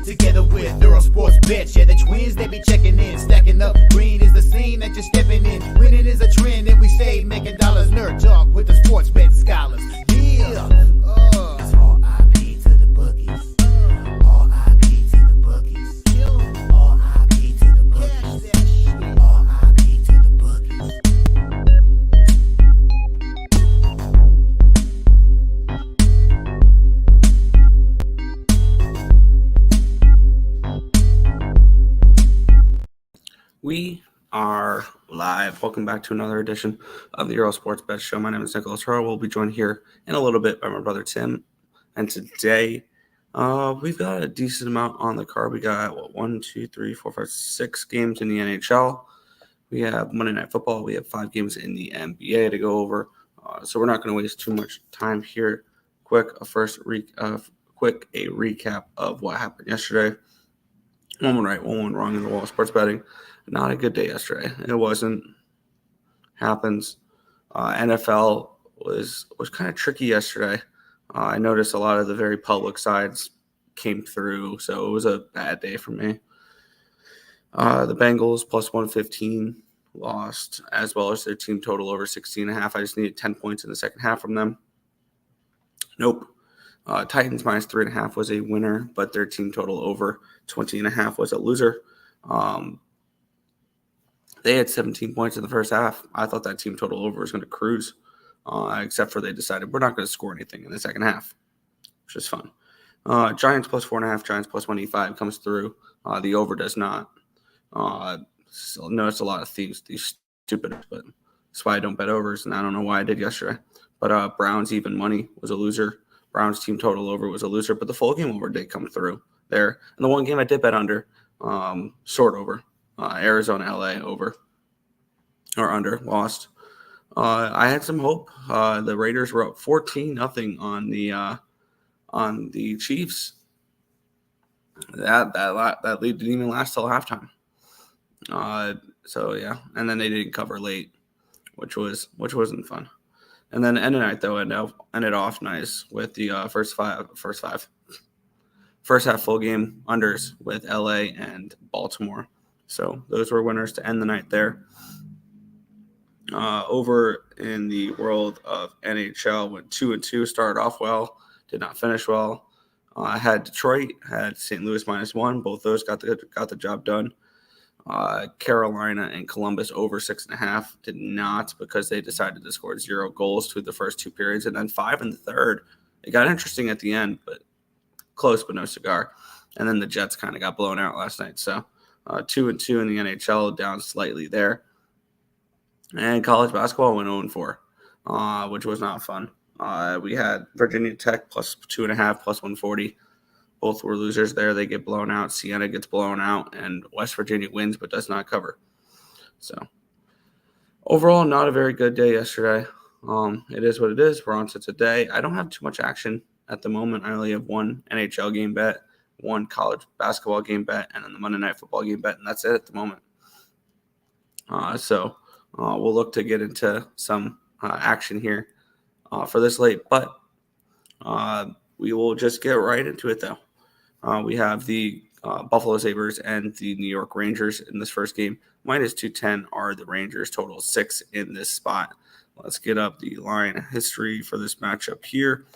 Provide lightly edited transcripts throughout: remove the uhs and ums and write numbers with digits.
together with Earle Sports Bets. Yeah, the twins, they be checking in, stacking up. Green is the scene that you're stepping in. Winning is a trend, and we stay making dollars. Nerd talk with the sports bet scholars. Yeah. It's R.I.P. to the bookies. R.I.P. to the bookies. R.I.P. to the bookies. R.I.P. to the bookies. We are live. Welcome back to another edition of the Earle Sports Bet Show. My name is Nicholas Earle. We'll be joined here in a little bit by my brother Tim. And today, we've got a decent amount on the card. We got 6 games in the NHL. We have Monday Night Football. We have 5 games in the NBA to go over. So we're not going to waste too much time here. Quick recap of what happened yesterday. 1 win right, 1 win wrong in the world of sports betting. Not a good day yesterday. It wasn't. Happens. NFL was kind of tricky yesterday. I noticed a lot of the very public sides came through, so it was a bad day for me. The Bengals plus 115 lost, as well as their team total over 16.5. I just needed 10 points in the second half from them. Nope. Titans minus 3.5 was a winner, but their team total over 20.5 was a loser. They had 17 points in the first half. I thought that team total over was going to cruise, except for they decided we're not going to score anything in the second half, which is fun. Giants plus 4.5, Giants plus 185 comes through. The over does not. So notice a lot of themes, these stupid, but that's why I don't bet overs, and I don't know why I did yesterday. But Browns even money was a loser. Browns team total over was a loser, but the full game over did come through there. And the one game I did bet under, short over. Arizona, LA over or under, lost. I had some hope. The Raiders were up 14-0 on the Chiefs. That lead didn't even last till halftime. So yeah, and then they didn't cover late, which wasn't fun. And then end of night though ended off nice with the first half full game unders with LA and Baltimore. So those were winners to end the night there. Over in the world of NHL, went 2-2, started off well, did not finish well. I had Detroit, had St. Louis -1. Both those got the job done. Carolina and Columbus over 6.5 did not, because they decided to score 0 goals through the first 2 periods and then 5 in the third. It got interesting at the end, but close, but no cigar. And then the Jets kind of got blown out last night. So 2-2 in the NHL, down slightly there. And college basketball went 0-4, which was not fun. We had Virginia Tech plus 2.5, plus 140. Both were losers there. They get blown out. Siena gets blown out, and West Virginia wins but does not cover. So overall, not a very good day yesterday. It is what it is. We're on to today. I don't have too much action at the moment. I only have 1 NHL game bet, 1 college basketball game bet, and then the Monday Night Football game bet, and that's it at the moment. So we'll look to get into some action here for this late, but we will just get right into it, though. We have the Buffalo Sabres and the New York Rangers in this first game. Minus 210 are the Rangers, total 6 in this spot. Let's get up the line history for this matchup here.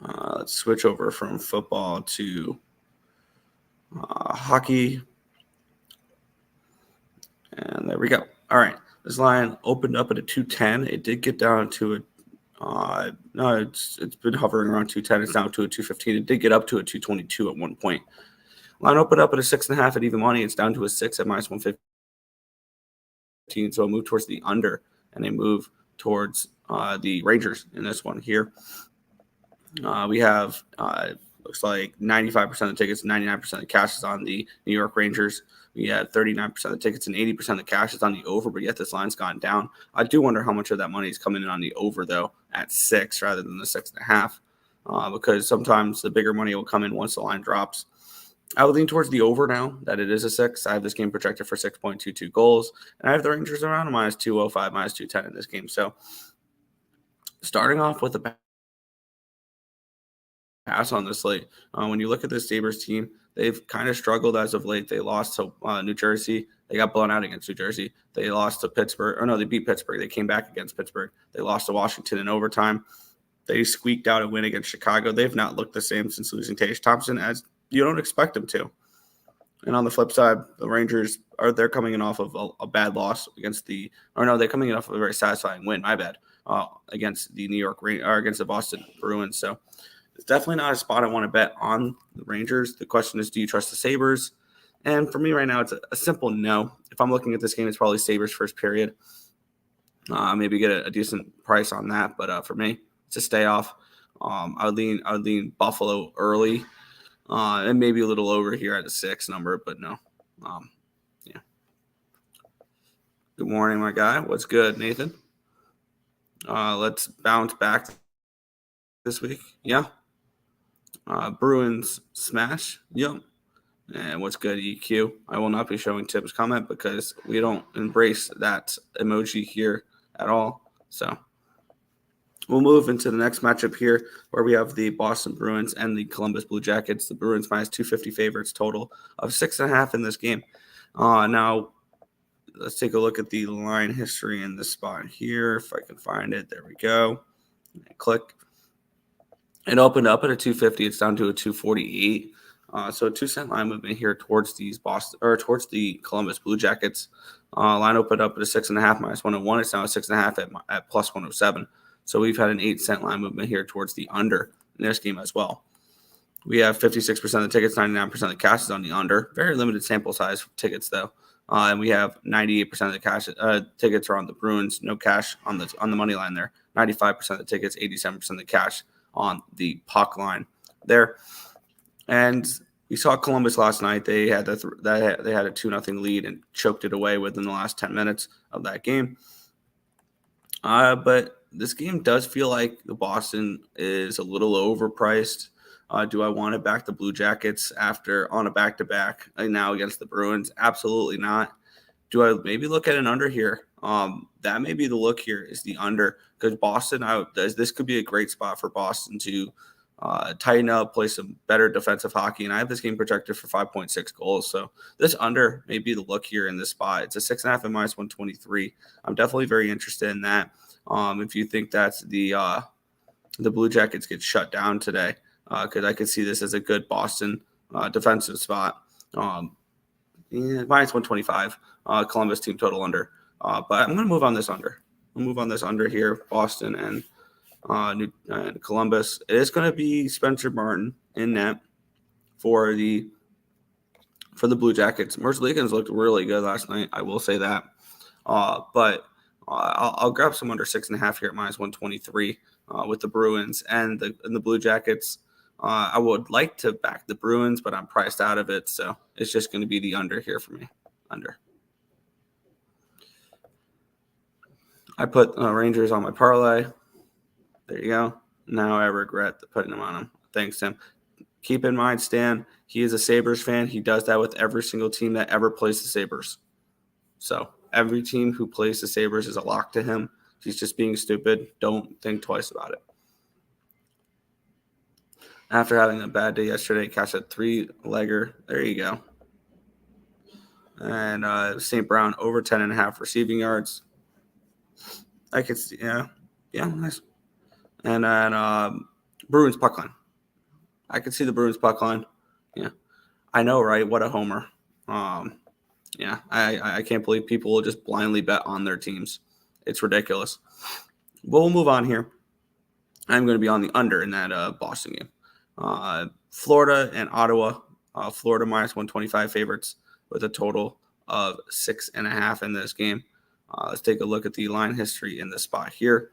Let's switch over from football to hockey. And there we go. All right. This line opened up at a 210. It did get down to a it's been hovering around 210. It's down to a 215. It did get up to a 222 at one point. Line opened up at a 6.5 at even money. It's down to a 6 at minus 115. So a move towards the under and a move towards the Rangers in this one here. We have looks like 95% of the tickets, 99% of the cash is on the New York Rangers. We had 39% of the tickets and 80% of the cash is on the over, but yet this line's gone down. I do wonder how much of that money is coming in on the over, though, at 6 rather than the 6.5, because sometimes the bigger money will come in once the line drops. I would lean towards the over now that it is a 6. I have this game projected for 6.22 goals, and I have the Rangers around a minus 205, minus 210 in this game. So starting off with a pass on this slate. When you look at the Sabres team, they've kind of struggled as of late. They lost to New Jersey. They got blown out against New Jersey. They lost to Pittsburgh. Or no, they beat Pittsburgh. They came back against Pittsburgh. They lost to Washington in overtime. They squeaked out a win against Chicago. They've not looked the same since losing Tage Thompson, as you don't expect them to. And on the flip side, the Rangers they're coming in off of a bad loss against they're coming in off of a very satisfying win, against the against the Boston Bruins. So it's definitely not a spot I want to bet on the Rangers. The question is, do you trust the Sabres? And for me right now, it's a simple no. If I'm looking at this game, it's probably Sabres first period. Maybe get a decent price on that. But for me, it's a stay off. I would lean Buffalo early, and maybe a little over here at a 6 number, but no. Yeah. Good morning, my guy. What's good, Nathan? Let's bounce back this week. Yeah. Bruins smash. Yep. And what's good, EQ? I will not be showing Tim's comment because we don't embrace that emoji here at all. So we'll move into the next matchup here where we have the Boston Bruins and the Columbus Blue Jackets. The Bruins minus 250 favorites, total of 6.5 in this game. Now, let's take a look at the line history in this spot here. If I can find it, there we go. Click. It opened up at a 250. It's down to a 248. So a 2-cent line movement here towards towards the Columbus Blue Jackets. Line opened up at a 6.5 minus 101. It's now a 6.5 at plus 107. So we've had an 8-cent line movement here towards the under in this game as well. We have 56% of the tickets, 99% of the cash is on the under. Very limited sample size for tickets though. And we have 98% of the cash tickets are on the Bruins. No cash on the money line there. 95% of the tickets, 87% of the cash on the puck line there. And we saw Columbus last night. They had a 2-0 lead and choked it away within the last 10 minutes of that game. But this game does feel like the Boston is a little overpriced. Do I want to back the Blue Jackets on a back-to-back now against the Bruins? Absolutely not. Do I maybe look at an under here? That may be the look here is the under because Boston. This could be a great spot for Boston to tighten up, play some better defensive hockey, and I have this game projected for 5.6 goals. So this under may be the look here in this spot. It's a 6.5 at minus 123. I'm definitely very interested in that. If you think that's the Blue Jackets get shut down today, because I could see this as a good Boston defensive spot. Minus 125, Columbus team total under. But I'm going to move on this under. I'll move on this under here, Boston and Columbus. It is going to be Spencer Martin in net for the Blue Jackets. Merzlikins looked really good last night. I will say that. But I'll grab some under 6.5 here at minus 123 with the Bruins and the Blue Jackets. I would like to back the Bruins, but I'm priced out of it, so it's just going to be the under here for me. Under. I put Rangers on my parlay. There you go. Now I regret putting them on them. Thanks, Tim. Keep in mind, Stan, he is a Sabres fan. He does that with every single team that ever plays the Sabres. So every team who plays the Sabres is a lock to him. He's just being stupid. Don't think twice about it. After having a bad day yesterday, catch a 3-legger. There you go. And St. Brown over 10.5 receiving yards. I could see, yeah, nice. And then Bruins puck line. I could see the Bruins puck line. Yeah, I know, right? What a homer. Yeah, I can't believe people will just blindly bet on their teams. It's ridiculous. But we'll move on here. I'm going to be on the under in that Boston game. Florida and Ottawa. Florida minus 125 favorites with a total of 6.5 in this game. Let's take a look at the line history in this spot here.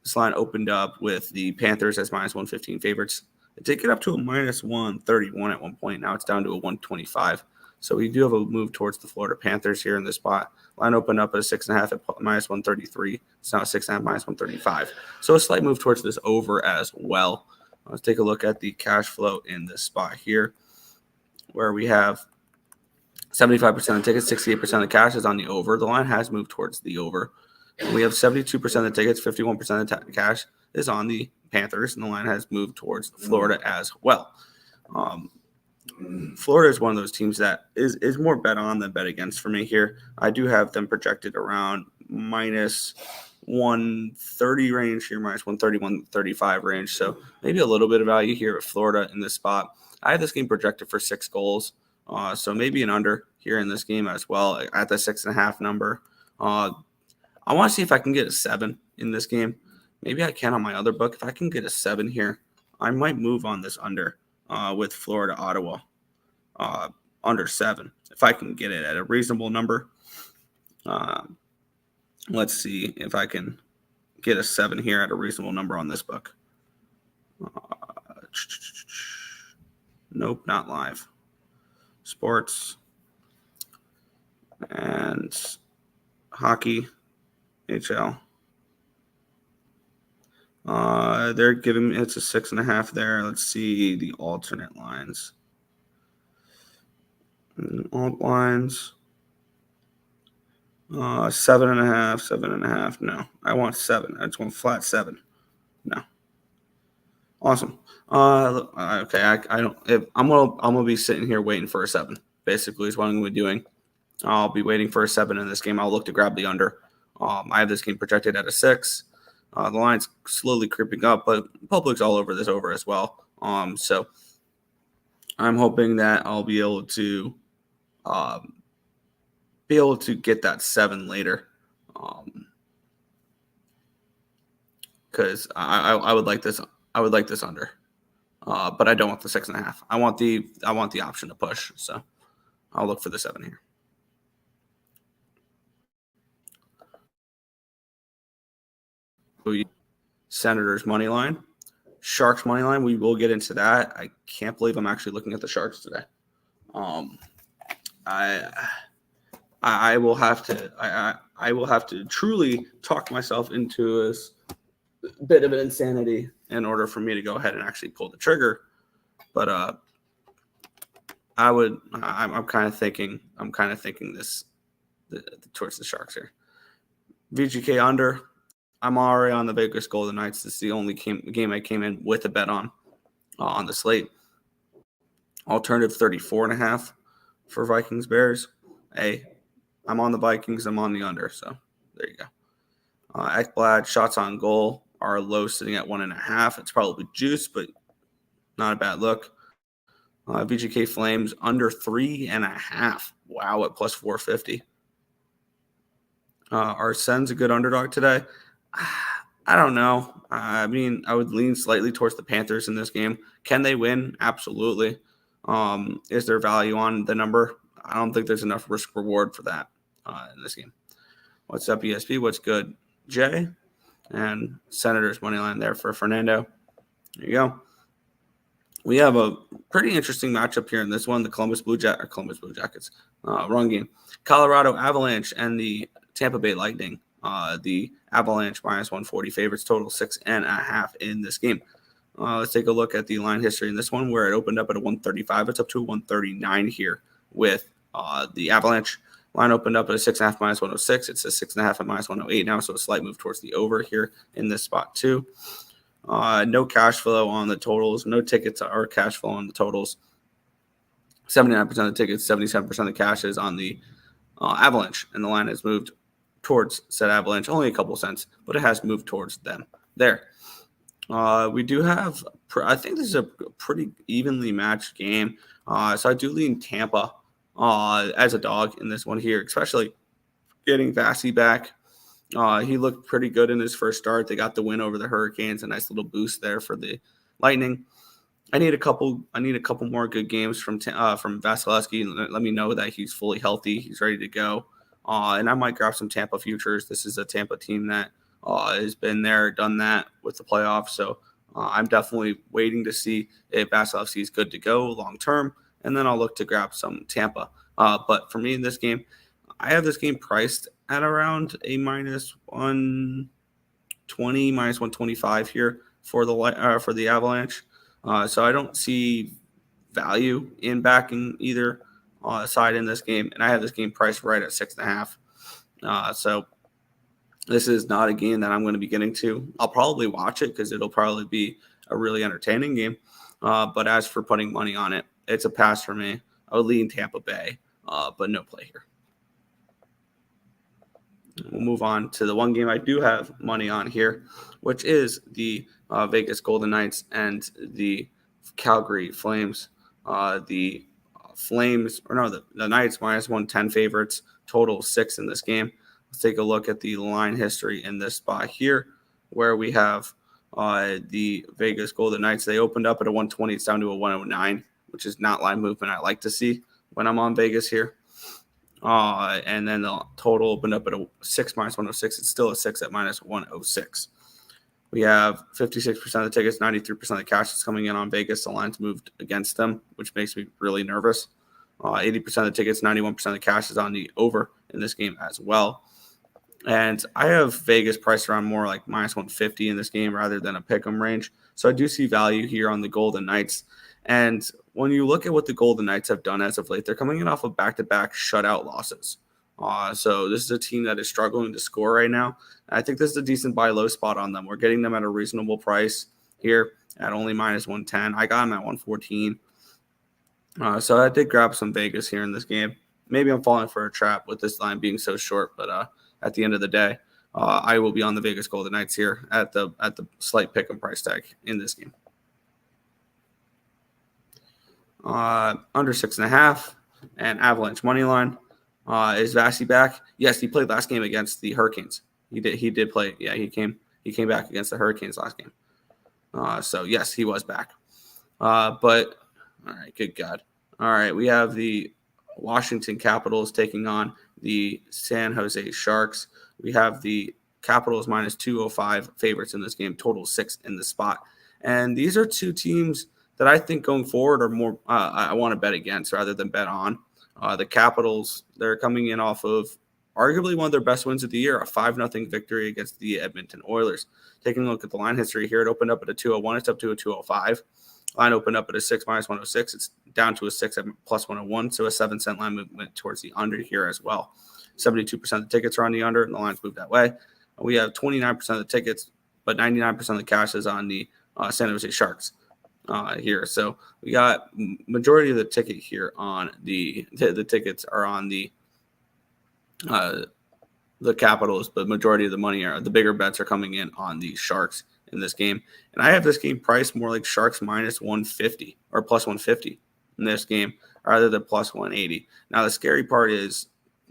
This line opened up with the Panthers as minus 115 favorites. It did get up to a minus 131 at one point. Now it's down to a 125. So we do have a move towards the Florida Panthers here in this spot. Line opened up at 6.5 at minus 133. It's now 6.5 minus 135. So a slight move towards this over as well. Let's take a look at the cash flow in this spot here, where we have 75% of the tickets, 68% of the cash is on the over. The line has moved towards the over. And we have 72% of the tickets, 51% of the cash is on the Panthers, and the line has moved towards Florida as well. Florida is one of those teams that is more bet on than bet against for me here. I do have them projected around minus 130 range here, minus 130, 135 range. So maybe a little bit of value here at Florida in this spot. I have this game projected for 6 goals. So maybe an under here in this game as well at the 6.5 number. I want to see if I can get a 7 in this game. Maybe I can on my other book. If I can get a 7 here, I might move on this under with Florida, Ottawa, under 7. If I can get it at a reasonable number. Let's see if I can get a 7 here at a reasonable number on this book. Nope, not live. Sports and hockey, NHL. They're giving me, it's a 6.5 there. Let's see the alternate lines. Alt lines. 7.5, 7.5. No, I want 7. I just want flat 7. No. Awesome. Okay. I don't. I'm gonna be sitting here waiting for a 7. Basically, is what I'm gonna be doing. I'll be waiting for a 7 in this game. I'll look to grab the under. I have this game projected at a 6. The line's slowly creeping up, but public's all over this over as well. So I'm hoping that I'll be able to get that 7 later. Because I would like this. I would like this under, but I don't want the 6.5. I want the option to push. So I'll look for the 7 here. Senators money line, Sharks money line. We will get into that. I can't believe I'm actually looking at the Sharks today. I will have to truly talk myself into this bit of an insanity in order for me to go ahead and actually pull the trigger. But I'm kind of thinking this towards the Sharks here. VGK under. I'm already on the Vegas Golden Knights. This is the only game I came in with a bet on the slate. Alternative 34.5 for Vikings Bears. Hey, I'm on the Vikings. I'm on the under. So there you go. Ekblad shots on goal are low, sitting at 1.5. It's probably juice, but not a bad look. VGK Flames under 3.5. Wow, at plus 450. Are Sens a good underdog today? I don't know. I mean, I would lean slightly towards the Panthers in this game. Can they win? Absolutely. Is there value on the number? I don't think there's enough risk reward for that in this game. What's up, ESP? What's good, Jay? And Senators money line there for Fernando. There you go. We have a pretty interesting matchup here in this one. The Columbus Blue Jackets. Wrong game. Colorado Avalanche and the Tampa Bay Lightning. The Avalanche minus 140 favorites, total 6.5 in this game. Let's take a look at the line history in this one, where it opened up at a 135. It's up to a 139 here with the Avalanche. Line opened up at a 6.5 minus 106. It's a 6.5 at minus 108 now, so a slight move towards the over here in this spot too. No cash flow on the totals. No tickets or cash flow on the totals. 79% of the tickets, 77% of the cash is on the Avalanche, and the line has moved towards said Avalanche. Only a couple cents, but it has moved towards them there. We do have, I think this is a pretty evenly matched game. So I do lean Tampa as a dog in this one here, especially getting Vasi back. He looked pretty good in his first start. They got the win over the Hurricanes, a nice little boost there for the Lightning. I need a couple more good games from Vasilevsky. Let me know that he's fully healthy. He's ready to go. And I might grab some Tampa futures. This is a Tampa team that has been there, done that with the playoffs. So I'm definitely waiting to see if Vasilevsky is good to go long term, and then I'll look to grab some Tampa. But for me in this game, I have this game priced at around a minus 120, minus 125 here for the Avalanche. So I don't see value in backing either side in this game, and I have this game priced right at 6.5. So This is not a game that I'm going to be getting to. I'll probably watch it because it'll probably be a really entertaining game. But as for putting money on it, it's a pass for me. I would lean Tampa Bay, but no play here. We'll move on to the one game I do have money on here, which is the Vegas Golden Knights and the Calgary Flames. The Knights minus 110 favorites, total 6 in this game. Let's take a look at the line history in this spot here, where we have the Vegas Golden Knights. They opened up at a 120. It's down to a 109, which is not line movement I like to see when I'm on Vegas here. And then the total opened up at a 6 minus 106. It's still a 6 at minus 106. We have 56% of the tickets, 93% of the cash is coming in on Vegas. The line's moved against them, which makes me really nervous. 80% of the tickets, 91% of the cash is on the over in this game as well. And I have Vegas priced around more like minus 150 in this game rather than a pick 'em range. So I do see value here on the Golden Knights. And when you look at what the Golden Knights have done as of late, they're coming in off of back-to-back shutout losses. So this is a team that is struggling to score right now. I think this is a decent buy low spot on them. We're getting them at a reasonable price here at only minus 110. I got them at 114. So I did grab some Vegas here in this game. Maybe I'm falling for a trap with this line being so short, but at the end of the day, I will be on the Vegas Golden Knights here at the slight pick and price tag in this game. Under 6.5 and Avalanche money line. Is Vasi back? Yes, he played last game against the Hurricanes. He did play. Yeah, he came back against the Hurricanes last game. So yes, he was back. But all right, good God. All right, we have the Washington Capitals taking on the San Jose Sharks. We have the Capitals minus 205 favorites in this game, total 6 in the spot. And these are two teams that I think going forward are more I want to bet against rather than bet on. The Capitals, they're coming in off of arguably one of their best wins of the year, a 5-0 victory against the Edmonton Oilers. Taking a look at the line history here, it opened up at a 201. It's up to a 205. Line opened up at a 6 minus 106. It's down to a 6 at plus 101, so a 7-cent line movement towards the under here as well. 72% of the tickets are on the under, and the line's moved that way. We have 29% of the tickets, but 99% of the cash is on the San Jose Sharks here. So we got majority of the ticket here on the tickets are on the Capitals, but majority of the money the bigger bets are coming in on the Sharks in this game. And I have this game priced more like Sharks minus 150 or plus 150 in this game rather than plus 180. Now, the scary part is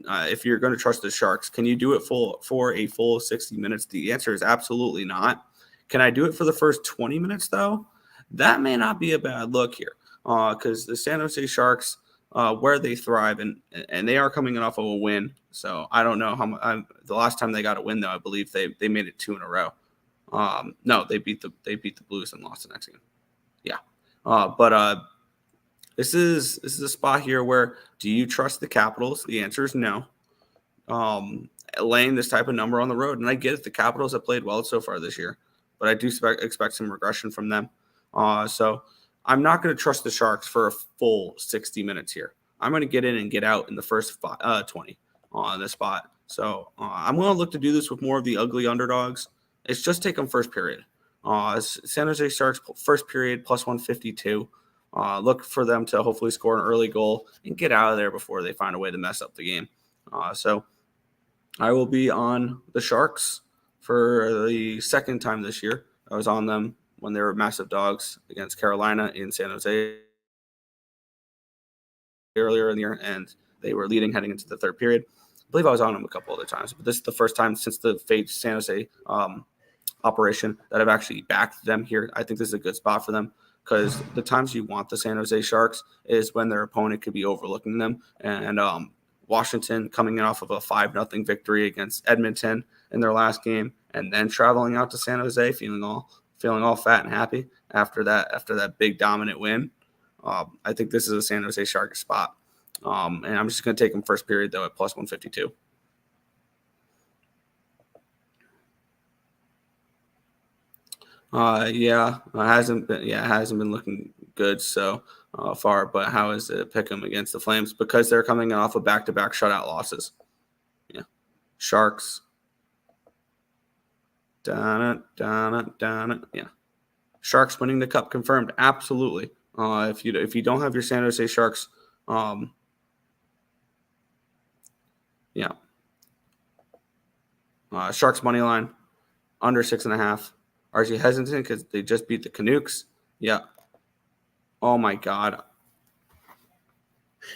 if you're going to trust the Sharks, can you do it for a full 60 minutes? The answer is absolutely not. Can I do it for the first 20 minutes, though? That may not be a bad look here because the San Jose Sharks, where they thrive, and they are coming off of a win. So I don't know how much. The last time they got a win, though, I believe they made it 2 in a row. No, they beat the Blues and lost the next game. Yeah, but this is a spot here where do you trust the Capitals? The answer is no. Laying this type of number on the road, and I get it. The Capitals have played well so far this year, but I do expect some regression from them. So I'm not going to trust the Sharks for a full 60 minutes here. I'm going to get in and get out in the first 20 on this spot. So I'm going to look to do this with more of the ugly underdogs. It's just take them first period. San Jose Sharks first period plus 152. Look for them to hopefully score an early goal and get out of there before they find a way to mess up the game. So I will be on the Sharks for the second time this year. I was on them when they were massive dogs against Carolina in San Jose earlier in the year, and they were leading heading into the third period. I believe I was on them a couple other times, but this is the first time since the fake San Jose operation that I've actually backed them here. I think this is a good spot for them because the times you want the San Jose Sharks is when their opponent could be overlooking them. And Washington coming in off of a 5-0 victory against Edmonton in their last game, and then traveling out to San Jose feeling all fat and happy after that big dominant win. I think this is a San Jose Sharks spot. And I'm just going to take them first period, though, at plus 152. It hasn't been looking good so far. But how is it pick them against the Flames? Because they're coming off of back-to-back shutout losses. Yeah, Sharks, Yeah. Sharks winning the cup confirmed. Absolutely. If you don't have your San Jose Sharks, yeah. Sharks money line under 6.5. Are you hesitant because they just beat the Canucks? Yeah. Oh my God.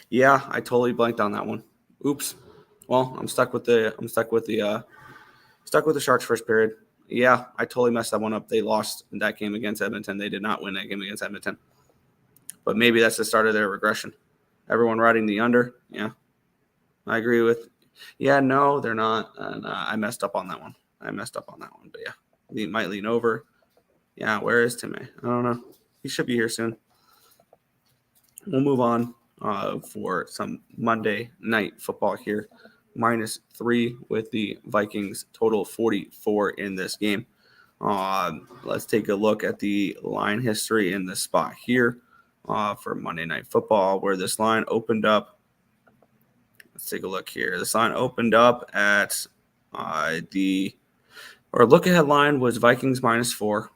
Yeah, I totally blanked on that one. Oops. Well, I'm stuck with the Sharks first period. Yeah, I totally messed that one up. They lost in that game against Edmonton. They did not win that game against Edmonton. But maybe that's the start of their regression. Everyone riding the under. Yeah, I agree with. Yeah, no, they're not. And I messed up on that one. But yeah, he might lean over. Yeah, where is Timmy? I don't know. He should be here soon. We'll move on for some Monday night football here. -3 with the Vikings, total 44 in this game. Let's take a look at the line history in this spot here for Monday Night Football, where this line opened up. Let's take a look here. This line opened up at look ahead line was Vikings -4,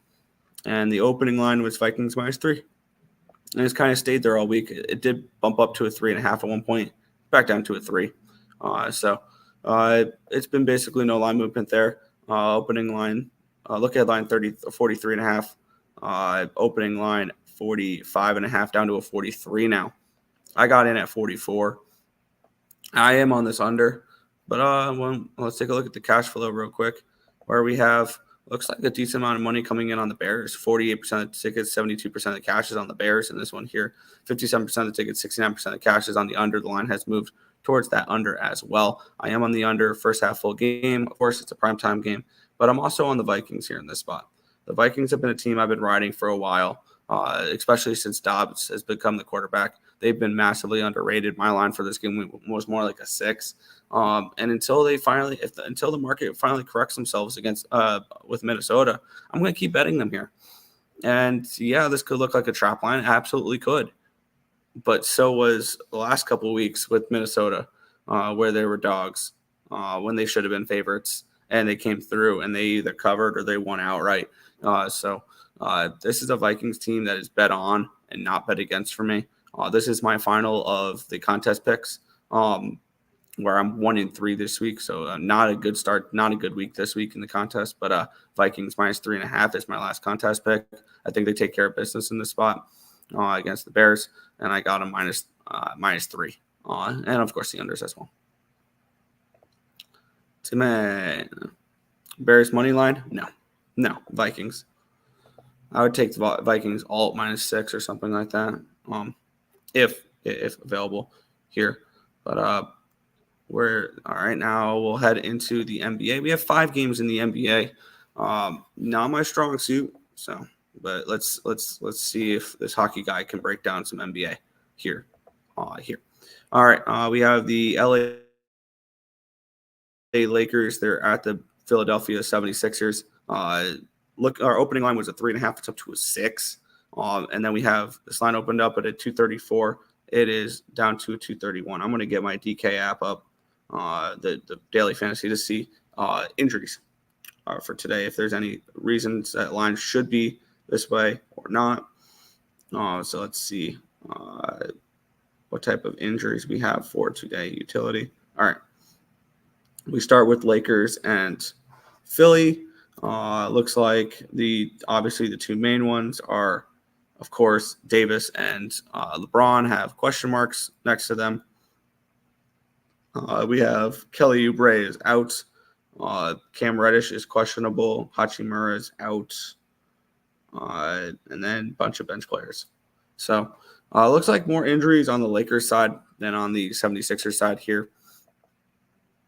and the opening line was Vikings -3. And it's kind of stayed there all week. It did bump up to a 3.5 at one point, back down to a 3. It's been basically no line movement there. Opening line, look at line 43.5. Opening line 45.5 down to a 43 now. I got in at 44. I am on this under, but let's take a look at the cash flow real quick, where we have looks like a decent amount of money coming in on the Bears. 48% of the tickets, 72% of the cash is on the Bears in this one here. 57% of the tickets, 69% of the cash is on the under. The line has moved towards that under as well. I am on the under first half full game. Of course, it's a primetime game, but I'm also on the Vikings here in this spot. The Vikings have been a team I've been riding for a while, especially since Dobbs has become the quarterback. They've been massively underrated. My line for this game was more like a 6. And until the market finally corrects themselves against with Minnesota, I'm going to keep betting them here. And yeah, this could look like a trap line. Absolutely could. But so was the last couple of weeks with Minnesota, where they were dogs when they should have been favorites, and they came through and they either covered or they won outright. This is a Vikings team that is bet on and not bet against for me. This is my final of the contest picks, where I'm 1-3 this week. So not a good start, not a good week this week in the contest. But Vikings -3.5 is my last contest pick. I think they take care of business in this spot against the Bears, and I got them -3. And of course the unders as well. Bears money line? No, Vikings. I would take the Vikings alt -6 or something like that. If available here. But we're all right now. We'll head into the NBA. We have 5 games in the NBA. Not my strong suit. But let's see if this hockey guy can break down some NBA here. All right. We have the LA Lakers. They're at the Philadelphia 76ers. Our opening line was a 3.5. It's up to a 6. And then we have this line opened up at a 234. It is down to a 231. I'm going to get my DK app up, the daily fantasy, to see injuries for today. If there's any reasons that line should be this way or not. So let's see what type of injuries we have for today. Utility. All right. We start with Lakers and Philly. Looks like obviously the 2 main ones are, of course, Davis and LeBron have question marks next to them. We have Kelly Oubre is out. Cam Reddish is questionable. Hachimura is out. And then a bunch of bench players. So looks like more injuries on the Lakers side than on the 76ers side here.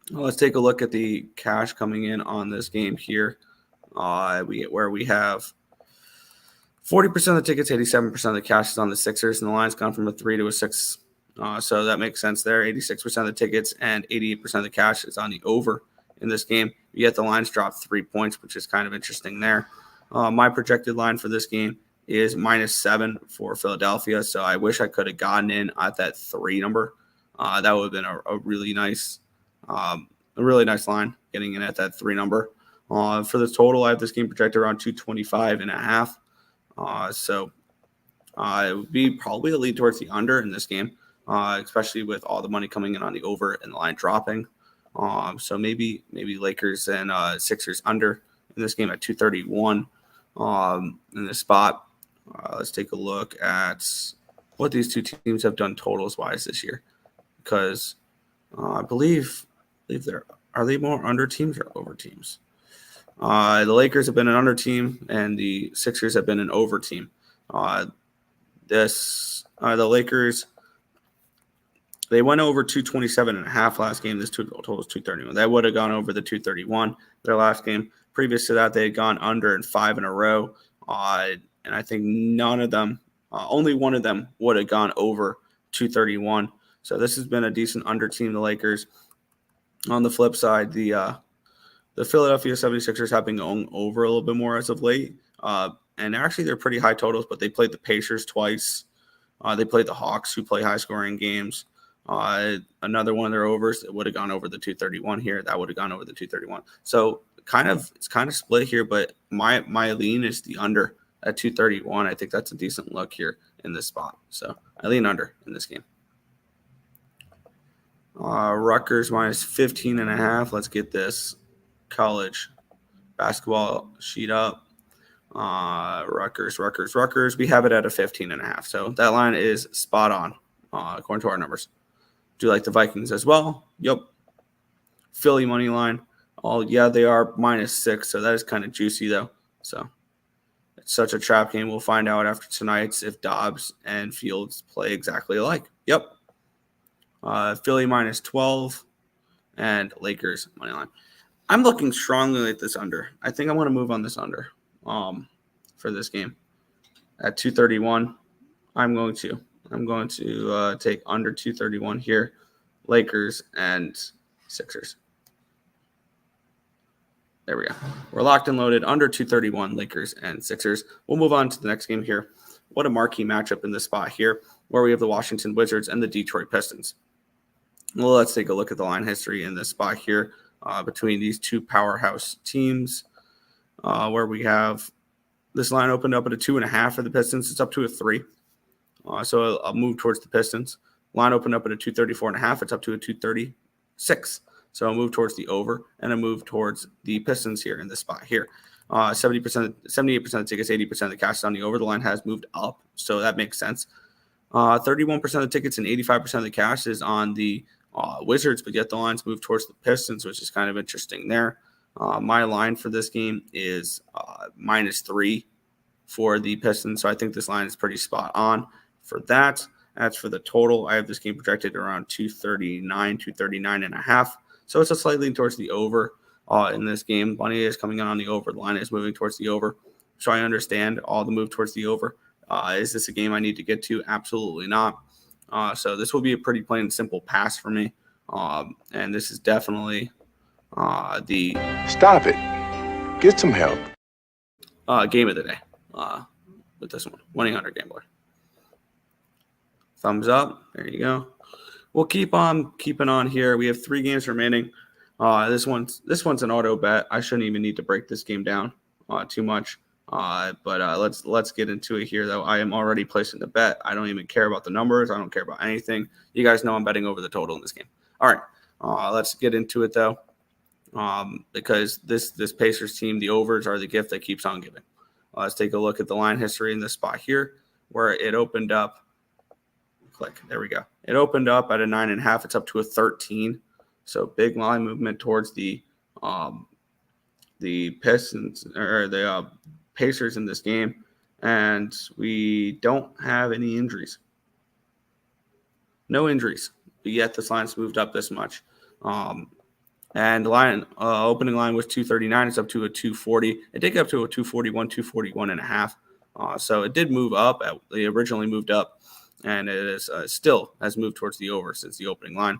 Let's take a look at the cash coming in on this game here. Where we have 40% of the tickets, 87% of the cash is on the Sixers, and the line's gone from a 3 to a 6. So that makes sense there. 86% of the tickets and 88% of the cash is on the over in this game. Yet the line's dropped 3 points, which is kind of interesting there. My projected line for this game is -7 for Philadelphia. So I wish I could have gotten in at that 3 number. That would have been a really nice line, getting in at that 3 number. For the total, I have this game projected around 225.5. So it would be probably a lead towards the under in this game, especially with all the money coming in on the over and the line dropping. So maybe Lakers and Sixers under in this game at 231 in this spot. Let's take a look at what these two teams have done totals wise this year, because I believe are they more under teams or over teams? The Lakers have been an under team and the Sixers have been an over team. The Lakers, they went over 227.5 last game. This total was 231. That would have gone over the 231 their last game. Previous to that, they had gone under in 5 in a row. And I think none of them, only one of them would have gone over 231. So this has been a decent under team, the Lakers. On the flip side, the Philadelphia 76ers have been going over a little bit more as of late. And actually, they're pretty high totals, but they played the Pacers twice. They played the Hawks, who play high-scoring games. Another one of their overs, it would have gone over the 231 here. That would have gone over the 231. So it's kind of split here, but my lean is the under at 231. I think that's a decent look here in this spot. So I lean under in this game. Rutgers minus 15.5. Let's get this college basketball sheet up. Rutgers. We have it at a 15.5. So that line is spot on, according to our numbers. Do you like the Vikings as well? Yep. Philly money line. Oh, yeah, they are -6. So that is kind of juicy, though. So it's such a trap game. We'll find out after tonight's if Dobbs and Fields play exactly alike. Yep. Philly -12 and Lakers money line. I'm looking strongly at this under. I think I'm going to move on this under for this game at 231. I'm going to take under 231 here. Lakers and Sixers. There we go. We're locked and loaded under 231, Lakers and Sixers. We'll move on to the next game here. What a marquee matchup in this spot here, where we have the Washington Wizards and the Detroit Pistons. Well, let's take a look at the line history in this spot here between these two powerhouse teams, where we have this line opened up at a 2.5 for the Pistons. It's up to a 3. So I'll move towards the Pistons. Line opened up at a 234.5. It's up to a 236. So I'll move towards the over, and I'll move towards the Pistons here in this spot here. 78% of the tickets, 80% of the cash is on the over. The line has moved up, so that makes sense. 31% of the tickets and 85% of the cash is on the Wizards, but yet the lines move towards the Pistons, which is kind of interesting there. My line for this game is -3 for the Pistons, so I think this line is pretty spot on for that. As for the total, I have this game projected around 239.5. So it's a slight lean towards the over in this game. Money is coming in on the over. The line is moving towards the over. So I understand all the move towards the over. Is this a game I need to get to? Absolutely not. So this will be a pretty plain and simple pass for me. And this is definitely the Stop it. Get some help. Game of the day with this one. 1-800-GAMBLER. Thumbs up. There you go. We'll keep on keeping on here. We have 3 games remaining. This one's an auto bet. I shouldn't even need to break this game down too much. But let's get into it here, though. I am already placing the bet. I don't even care about the numbers. I don't care about anything. You guys know I'm betting over the total in this game. All right, let's get into it, though, because this Pacers team, the overs are the gift that keeps on giving. Let's take a look at the line history in this spot here, where it opened up. There we go. It opened up at a 9.5. It's up to a 13. So big line movement towards the Pistons or the Pacers in this game, and we don't have any injuries. No injuries, but yet this line's moved up this much. And the line opening line was 239. It's up to a 240. It did get up to a 241, 241.5. So it did move up. They originally moved up. And it is still has moved towards the over since the opening line.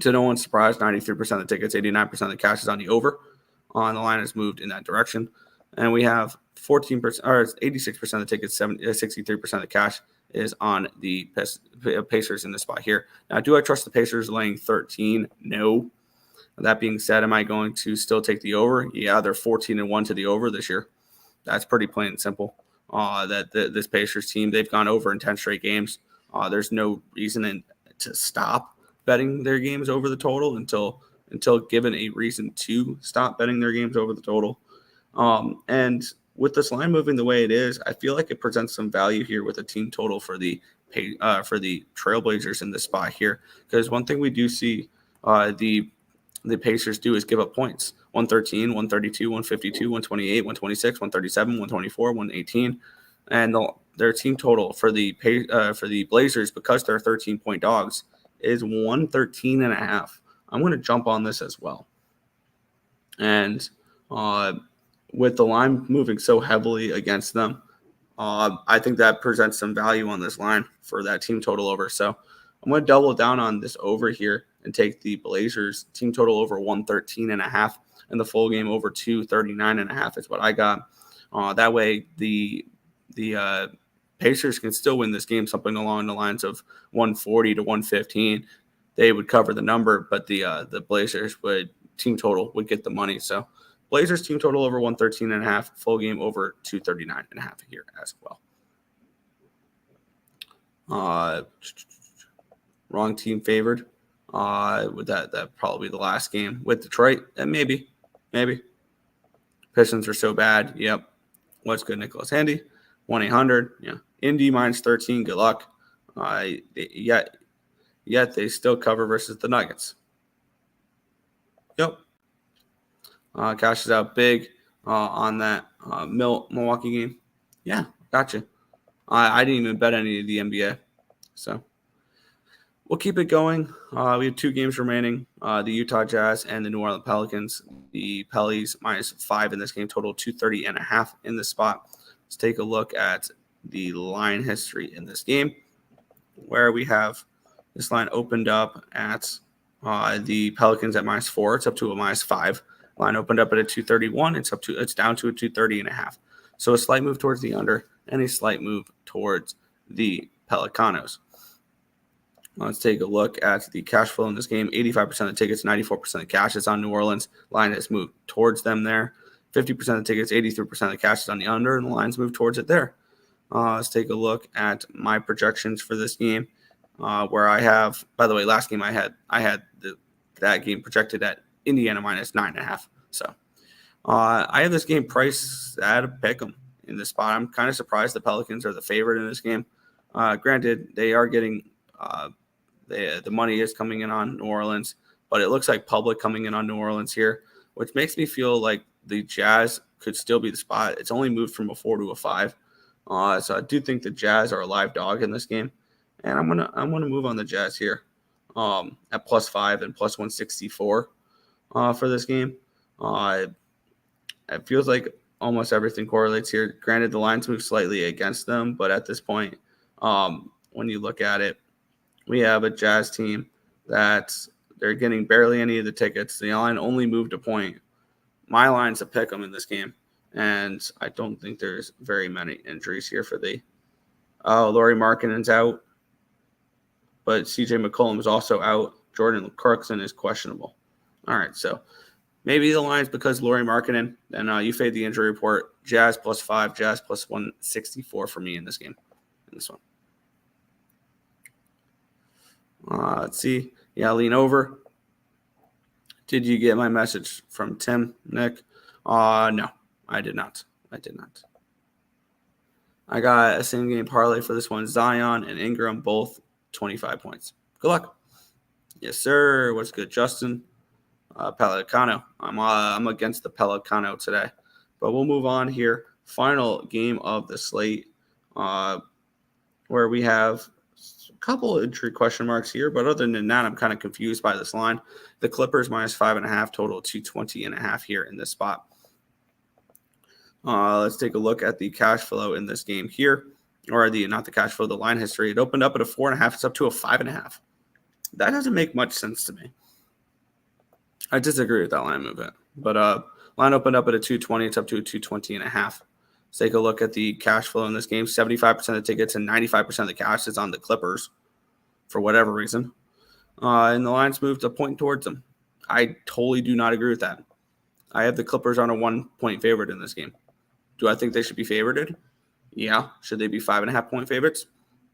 To no one's surprise, 93% of the tickets, 89% of the cash is on the over. The line has moved in that direction. And we have 14% or 86% of the tickets, 63% of the cash is on the Pacers in this spot here. Now, do I trust the Pacers laying 13? No. That being said, am I going to still take the over? Yeah, they're 14-1 to the over this year. That's pretty plain and simple. This Pacers team, they've gone over in 10 straight games. There's no reason to stop betting their games over the total until given a reason to stop betting their games over the total. And with this line moving the way it is, I feel like it presents some value here with a team total for the Trailblazers in this spot here. Because one thing we do see the Pacers do is give up points. 113, 132, 152, 128, 126, 137, 124, 118. And their team total for the Blazers, because they're 13-point dogs, is 113.5. I'm going to jump on this as well. And with the line moving so heavily against them, I think that presents some value on this line for that team total over. So I'm going to double down on this over here and take the Blazers team total over 113.5 and the full game over 239.5 is what I got. That way the Pacers can still win this game, something along the lines of 140 to 115. They would cover the number, but the Blazers team total would get the money. So Blazers team total over 113.5, full game over 239.5 here as well. Wrong team favored. With that probably the last game with Detroit. And maybe. Pistons are so bad. Yep. What's good, Nicholas Handy? 1-800. Yeah. Indy -13. Good luck. Yet they still cover versus the Nuggets. Yep. Cashes out big on that Milwaukee game. Yeah, gotcha. I didn't even bet any of the NBA. So we'll keep it going. We have 2 games remaining. The Utah Jazz and the New Orleans Pelicans. The Parleys -5 in this game, total 230.5 in this spot. Let's take a look at the line history in this game, where we have this line opened up at the Pelicans at -4. It's up to a -5. Line opened up at a 231. It's down to a 230.5. So a slight move towards the under and a slight move towards the Pelicanos. Let's take a look at the cash flow in this game. 85% of the tickets, 94% of the cash is on New Orleans. Line has moved towards them there. 50% of the tickets, 83% of the cash is on the under, and the lines move towards it there. Let's take a look at my projections for this game, where I have, by the way, last game I had that game projected at Indiana -9.5. So I have this game priced at a pick'em in this spot. I'm kind of surprised the Pelicans are the favorite in this game. Granted, they are getting the money is coming in on New Orleans, but it looks like public coming in on New Orleans here, which makes me feel like the Jazz could still be the spot. It's only moved from a 4 to a 5. So I do think the Jazz are a live dog in this game. And I'm gonna move on the Jazz here at +5 and +164 for this game. It feels like almost everything correlates here. Granted, the lines move slightly against them, but at this point, when you look at it, we have a Jazz team that they're getting barely any of the tickets. The line only moved a point. My line's a pick 'em in this game, and I don't think there's very many injuries here for the Lauri Markkanen's out, but CJ McCollum is also out. Jordan Clarkson is questionable. All right, so maybe the line's because Lauri Markkanen, and you fade the injury report. Jazz +5, Jazz +164 for me in this game, in this one. Let's see. Yeah, lean over. Did you get my message from Tim, Nick? No, I did not. I got a same game parlay for this one. Zion and Ingram, both 25 points. Good luck. Yes, sir. What's good, Justin? Pelicano. I'm against the Pelicano today. But we'll move on here. Final game of the slate, where we have a couple of injury question marks here. But other than that, I'm kind of confused by this line. The Clippers -5.5, total 220.5 here in this spot. Let's take a look at the cash flow in this game here. Or not the cash flow, the line history. It opened up at a 4.5. It's up to a 5.5. That doesn't make much sense to me. I disagree with that line movement. But line opened up at a 220. It's up to a 220.5. Let's take a look at the cash flow in this game. 75% of the tickets and 95% of the cash is on the Clippers for whatever reason. And the lines moved a point towards them. I totally do not agree with that. I have the Clippers on a 1-point favorite in this game. Do I think they should be favorited? Yeah. Should they be 5.5-point favorites?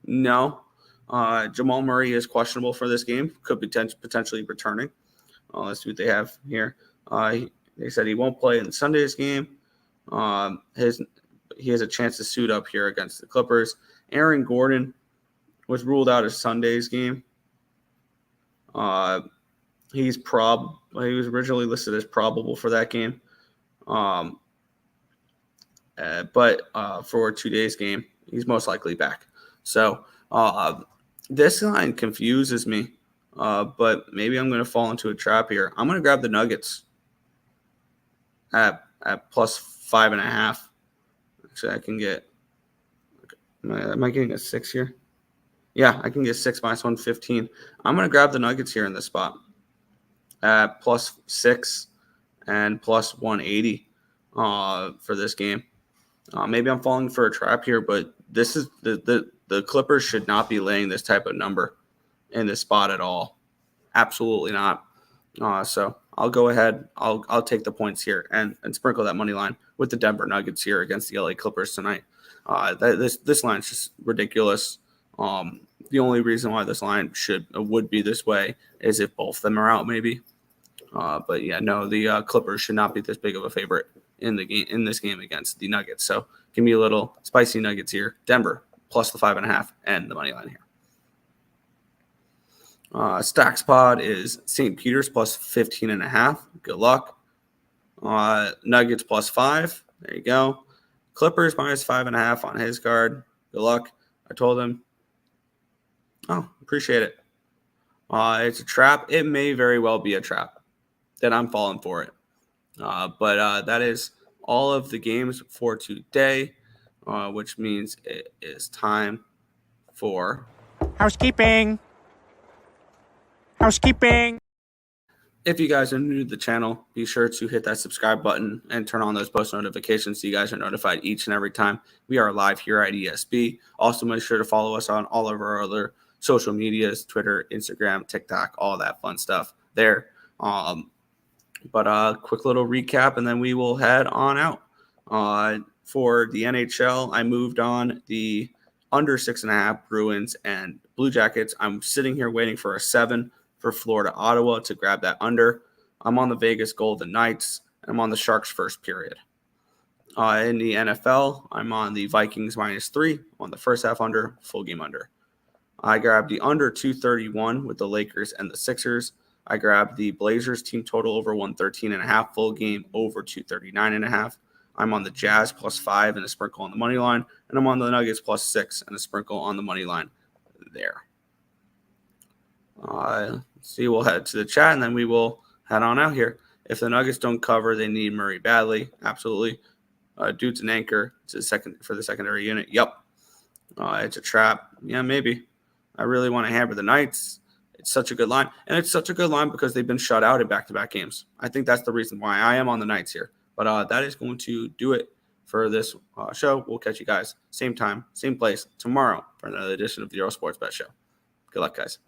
No. Jamal Murray is questionable for this game. Could be potentially returning. Let's see what they have here. They said he won't play in Sunday's game. He has a chance to suit up here against the Clippers. Aaron Gordon was ruled out of Sunday's game. He was originally listed as probable for that game. But for today's game, he's most likely back. So this line confuses me, but maybe I'm going to fall into a trap here. I'm going to grab the Nuggets at plus 5.5. Actually, I can get – am I getting a 6 here? Yeah, I can get 6 minus 115. I'm going to grab the Nuggets here in this spot at plus 6 and plus 180 for this game. Maybe I'm falling for a trap here, but this is the Clippers should not be laying this type of number in this spot at all. Absolutely not. So I'll go ahead. I'll take the points here and sprinkle that money line with the Denver Nuggets here against the LA Clippers tonight. This line is just ridiculous. The only reason why this line would be this way is if both of them are out, maybe. But yeah, no, the Clippers should not be this big of a favorite in this game against the Nuggets. So give me a little spicy Nuggets here. Denver plus the 5.5 and the money line here. Stacks pod is St. Peter's plus 15.5. Good luck. Nuggets plus 5. There you go. Clippers minus 5.5 on his card. Good luck. I told him. Oh, appreciate it. It's a trap. It may very well be a trap. Then I'm falling for it. But that is all of the games for today, which means it is time for housekeeping. If you guys are new to the channel, be sure to hit that subscribe button and turn on those post notifications so you guys are notified each and every time we are live here at ESB. Also, make sure to follow us on all of our other social medias, Twitter, Instagram, TikTok, all that fun stuff there. But quick little recap, and then we will head on out. For the NHL, I moved on the under 6.5 Bruins and Blue Jackets. I'm sitting here waiting for a 7 for Florida, Ottawa to grab that under. I'm on the Vegas Golden Knights. I'm on the Sharks first period. In the NFL, I'm on the Vikings minus 3 on the first half under, full game under. I grabbed the under 231 with the Lakers and the Sixers. I grabbed the Blazers team total over 113.5, full game over 239.5. I'm on the Jazz plus 5 and a sprinkle on the money line, and I'm on the Nuggets plus 6 and a sprinkle on the money line there. See, we'll head to the chat, and then we will head on out here. If the Nuggets don't cover, they need Murray badly. Absolutely. Dude's an anchor for the secondary unit. Yep. It's a trap. Yeah, maybe. I really want to hammer the Knights. It's such a good line. And it's such a good line because they've been shut out in back-to-back games. I think that's the reason why I am on the Knights here. But that is going to do it for this show. We'll catch you guys same time, same place tomorrow for another edition of the Earle Sports Bet Show. Good luck, guys.